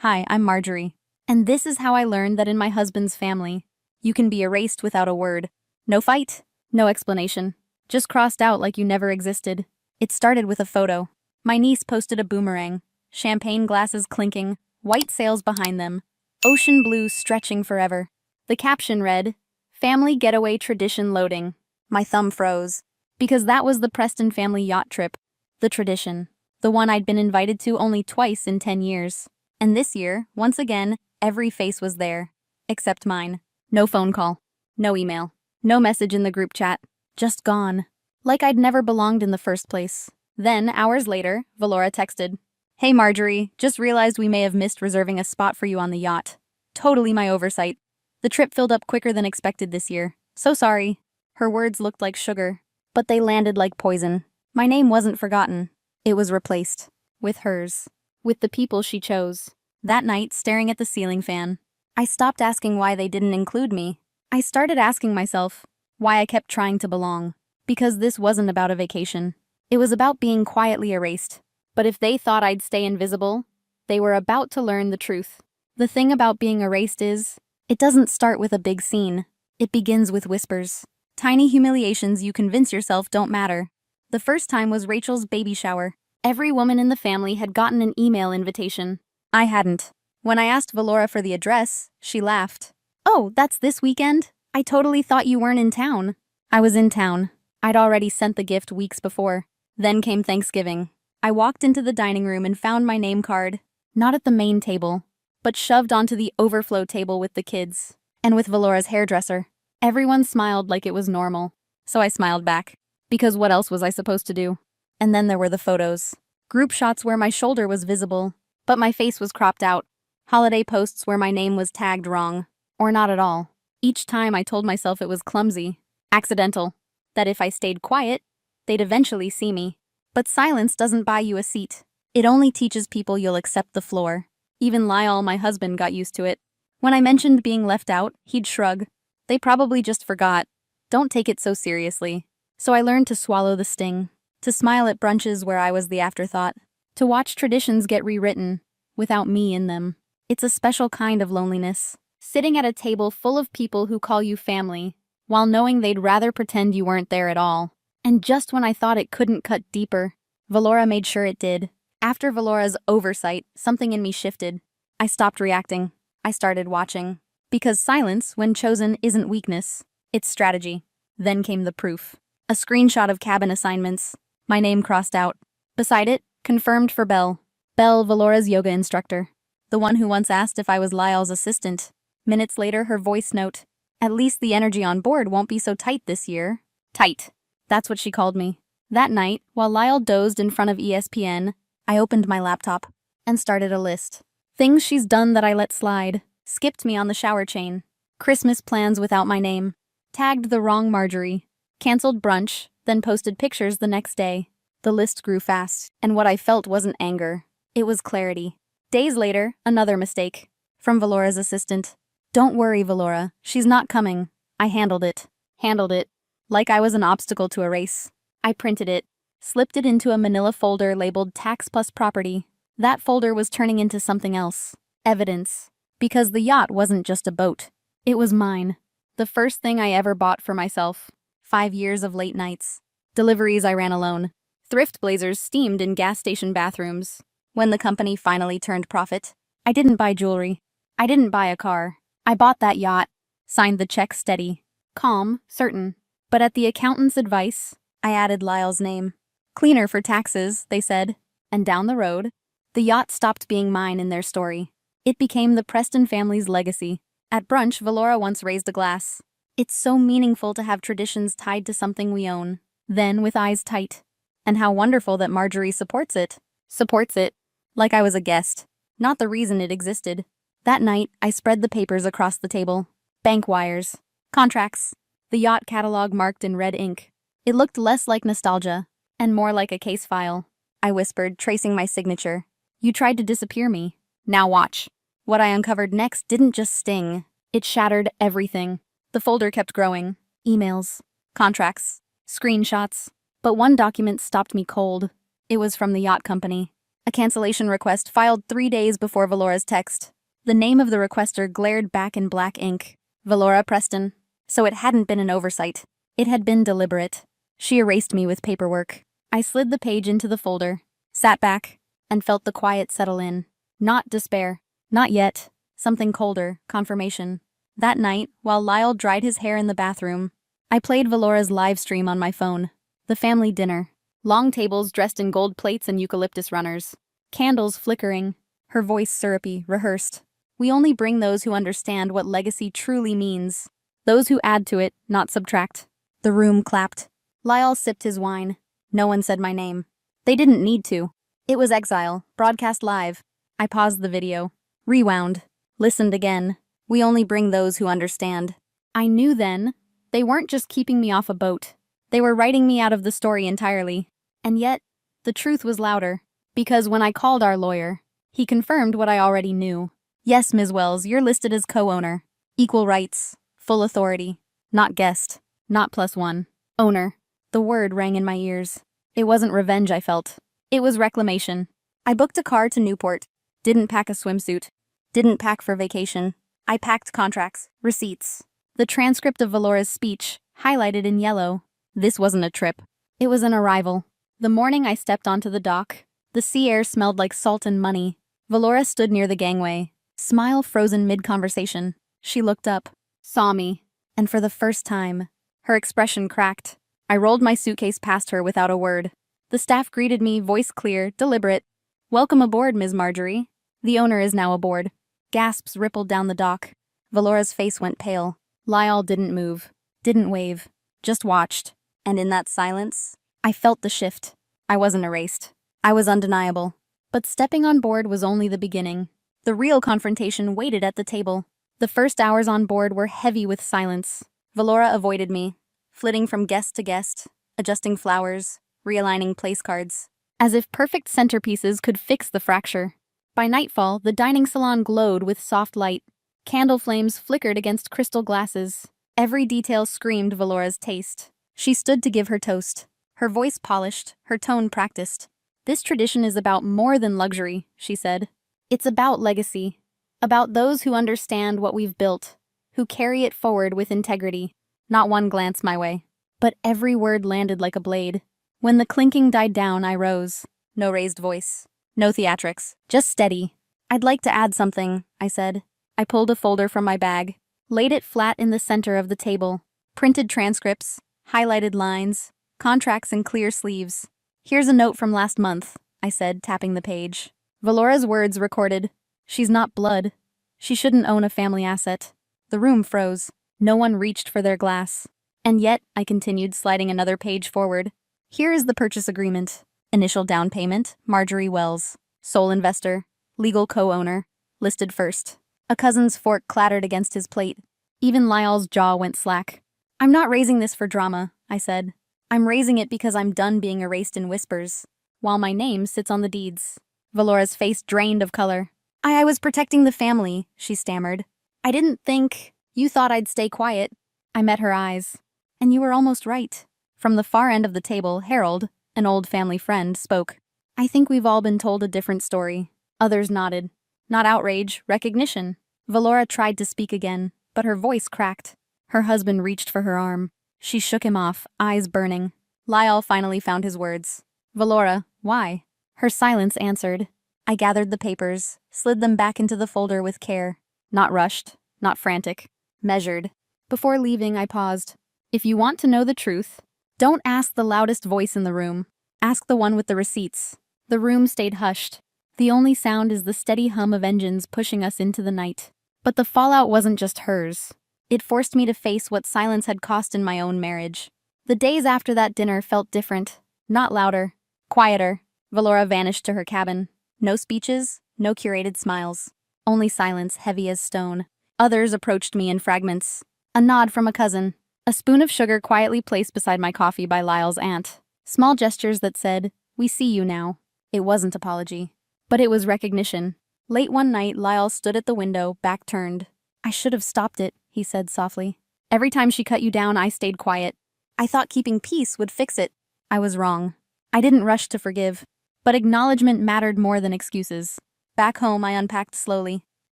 Hi, I'm Marjorie. And this is how I learned that in my husband's family, you can be erased without a word. No fight, no explanation. Just crossed out like you never existed. It started with a photo. My niece posted a boomerang, champagne glasses clinking, white sails behind them, ocean blue stretching forever. The caption read, "Family getaway tradition loading." My thumb froze. Because that was the Preston family yacht trip. The tradition. The one I'd been invited to only twice in 10 years. And this year, once again, every face was there. Except mine. No phone call. No email. No message in the group chat. Just gone. Like I'd never belonged in the first place. Then, hours later, Valora texted, "Hey Marjorie, just realized we may have missed reserving a spot for you on the yacht. Totally my oversight. The trip filled up quicker than expected this year. So sorry." Her words looked like sugar, but they landed like poison. My name wasn't forgotten. It was replaced. With hers. With the people she chose. That night, staring at the ceiling fan, I stopped asking why they didn't include me. I started asking myself why I kept trying to belong. Because this wasn't about a vacation. It was about being quietly erased. But if they thought I'd stay invisible, they were about to learn the truth. The thing about being erased is, it doesn't start with a big scene. It begins with whispers. Tiny humiliations you convince yourself don't matter. The first time was Rachel's baby shower. Every woman in the family had gotten an email invitation. I hadn't. When I asked Valora for the address, she laughed. "Oh, that's this weekend? I totally thought you weren't in town." I was in town. I'd already sent the gift weeks before. Then came Thanksgiving. I walked into the dining room and found my name card. Not at the main table, but shoved onto the overflow table with the kids. And with Valora's hairdresser. Everyone smiled like it was normal. So I smiled back. Because what else was I supposed to do? And then there were the photos. Group shots where my shoulder was visible, but my face was cropped out. Holiday posts where my name was tagged wrong. Or not at all. Each time I told myself it was clumsy. Accidental. That if I stayed quiet, they'd eventually see me. But silence doesn't buy you a seat. It only teaches people you'll accept the floor. Even Lyle, my husband, got used to it. When I mentioned being left out, he'd shrug. They probably just forgot. Don't take it so seriously. So I learned to swallow the sting. To smile at brunches where I was the afterthought. To watch traditions get rewritten, without me in them. It's a special kind of loneliness. Sitting at a table full of people who call you family, while knowing they'd rather pretend you weren't there at all. And just when I thought it couldn't cut deeper, Valora made sure it did. After Valora's oversight, something in me shifted. I stopped reacting. I started watching. Because silence, when chosen, isn't weakness. It's strategy. Then came the proof. A screenshot of cabin assignments. My name crossed out. Beside it, confirmed for Belle. Belle, Valora's yoga instructor. The one who once asked if I was Lyle's assistant. Minutes later, her voice note. "At least the energy on board won't be so tight this year." Tight. That's what she called me. That night, while Lyle dozed in front of ESPN, I opened my laptop and started a list. Things she's done that I let slide. Skipped me on the shower chain. Christmas plans without my name. Tagged the wrong Marjorie. Cancelled brunch, then posted pictures the next day. The list grew fast, and what I felt wasn't anger. It was clarity. Days later, another mistake. From Valora's assistant. "Don't worry, Valora. She's not coming." I handled it. Handled it. Like I was an obstacle to a race. I printed it. Slipped it into a manila folder labeled Tax Plus Property. That folder was turning into something else. Evidence. Because the yacht wasn't just a boat. It was mine. The first thing I ever bought for myself. 5 years of late nights. Deliveries I ran alone. Thrift blazers steamed in gas station bathrooms. When the company finally turned profit, I didn't buy jewelry. I didn't buy a car. I bought that yacht. Signed the check steady. Calm, certain. But at the accountant's advice, I added Lyle's name. Cleaner for taxes, they said. And down the road, the yacht stopped being mine in their story. It became the Preston family's legacy. At brunch, Valora once raised a glass. It's so meaningful to have traditions tied to something we own. Then, with eyes tight. And how wonderful that Marjorie supports it. Supports it. Like I was a guest. Not the reason it existed. That night, I spread the papers across the table. Bank wires. Contracts. The yacht catalog marked in red ink. It looked less like nostalgia, and more like a case file. I whispered, tracing my signature. "You tried to disappear me. Now watch." What I uncovered next didn't just sting. It shattered everything. The folder kept growing. Emails. Contracts. Screenshots. But one document stopped me cold. It was from the yacht company. A cancellation request filed 3 days before Valora's text. The name of the requester glared back in black ink. Valora Preston. So it hadn't been an oversight. It had been deliberate. She erased me with paperwork. I slid the page into the folder, sat back, and felt the quiet settle in. Not despair. Not yet. Something colder, confirmation. That night, while Lyle dried his hair in the bathroom, I played Valora's live stream on my phone. The family dinner. Long tables dressed in gold plates and eucalyptus runners. Candles flickering. Her voice syrupy, rehearsed. We only bring those who understand what legacy truly means. Those who add to it, not subtract. The room clapped. Lyle sipped his wine. No one said my name. They didn't need to. It was exile, broadcast live. I paused the video. Rewound. Listened again. We only bring those who understand. I knew then, they weren't just keeping me off a boat. They were writing me out of the story entirely. And yet, the truth was louder. Because when I called our lawyer, he confirmed what I already knew. Yes, Ms. Wells, you're listed as co-owner. Equal rights. Full authority. Not guest. Not +1. Owner. The word rang in my ears. It wasn't revenge I felt. It was reclamation. I booked a car to Newport. Didn't pack a swimsuit. Didn't pack for vacation. I packed contracts, receipts. The transcript of Valora's speech, highlighted in yellow. This wasn't a trip. It was an arrival. The morning I stepped onto the dock, the sea air smelled like salt and money. Valora stood near the gangway, smile frozen mid-conversation. She looked up, saw me, and for the first time, her expression cracked. I rolled my suitcase past her without a word. The staff greeted me, voice clear, deliberate. Welcome aboard, Ms. Marjorie. The owner is now aboard. Gasps rippled down the dock. Valora's face went pale. Lyle didn't move, didn't wave, just watched. And in that silence, I felt the shift. I wasn't erased. I was undeniable. But stepping on board was only the beginning. The real confrontation waited at the table. The first hours on board were heavy with silence. Valora avoided me, flitting from guest to guest, adjusting flowers, realigning place cards, as if perfect centerpieces could fix the fracture. By nightfall, the dining salon glowed with soft light. Candle flames flickered against crystal glasses. Every detail screamed Valora's taste. She stood to give her toast, her voice polished, her tone practiced. This tradition is about more than luxury, she said. It's about legacy, about those who understand what we've built, who carry it forward with integrity. Not one glance my way, but every word landed like a blade. When the clinking died down, I rose. No raised voice, no theatrics, just steady. I'd like to add something, I said. I pulled a folder from my bag, laid it flat in the center of the table, printed transcripts, highlighted lines, contracts in clear sleeves. Here's a note from last month, I said, tapping the page. Valora's words recorded. She's not blood. She shouldn't own a family asset. The room froze. No one reached for their glass. And yet, I continued, sliding another page forward. Here is the purchase agreement. Initial down payment, Marjorie Wells. Sole investor, legal co-owner, listed first. A cousin's fork clattered against his plate. Even Lyle's jaw went slack. I'm not raising this for drama, I said. I'm raising it because I'm done being erased in whispers, while my name sits on the deeds. Valora's face drained of color. I was protecting the family, she stammered. I didn't think you thought I'd stay quiet. I met her eyes. And you were almost right. From the far end of the table, Harold, an old family friend, spoke. I think we've all been told a different story. Others nodded. Not outrage, recognition. Valora tried to speak again, but her voice cracked. Her husband reached for her arm. She shook him off, eyes burning. Lyle finally found his words. Valora, why? Her silence answered. I gathered the papers, slid them back into the folder with care. Not rushed, not frantic. Measured. Before leaving, I paused. If you want to know the truth, don't ask the loudest voice in the room. Ask the one with the receipts. The room stayed hushed. The only sound is the steady hum of engines pushing us into the night. But the fallout wasn't just hers. It forced me to face what silence had cost in my own marriage. The days after that dinner felt different. Not louder. Quieter. Valora vanished to her cabin. No speeches, no curated smiles. Only silence heavy as stone. Others approached me in fragments. A nod from a cousin. A spoon of sugar quietly placed beside my coffee by Lyle's aunt. Small gestures that said, we see you now. It wasn't apology. But it was recognition. Late one night, Lyle stood at the window, back turned. I should have stopped it, he said softly. Every time she cut you down, I stayed quiet. I thought keeping peace would fix it. I was wrong. I didn't rush to forgive. But acknowledgement mattered more than excuses. Back home, I unpacked slowly.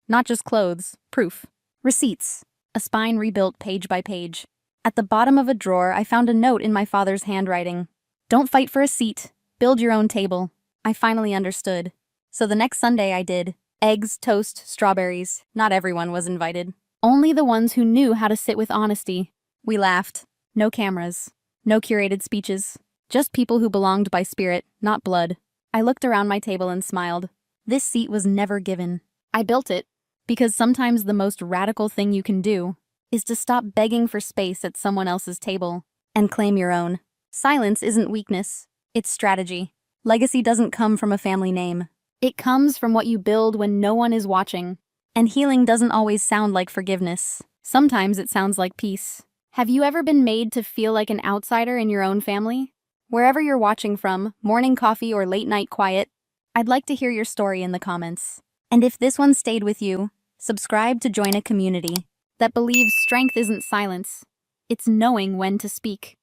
Not just clothes, proof. Receipts. A spine rebuilt page by page. At the bottom of a drawer, I found a note in my father's handwriting. Don't fight for a seat. Build your own table. I finally understood. So the next Sunday I did. Eggs, toast, strawberries. Not everyone was invited. Only the ones who knew how to sit with honesty. We laughed. No cameras. No curated speeches. Just people who belonged by spirit, not blood. I looked around my table and smiled. This seat was never given. I built it. Because sometimes the most radical thing you can do is to stop begging for space at someone else's table and claim your own. Silence isn't weakness. It's strategy. Legacy doesn't come from a family name. It comes from what you build when no one is watching. And healing doesn't always sound like forgiveness. Sometimes it sounds like peace. Have you ever been made to feel like an outsider in your own family? Wherever you're watching from, morning coffee or late night quiet, I'd like to hear your story in the comments. And if this one stayed with you, subscribe to join a community that believes strength isn't silence. It's knowing when to speak.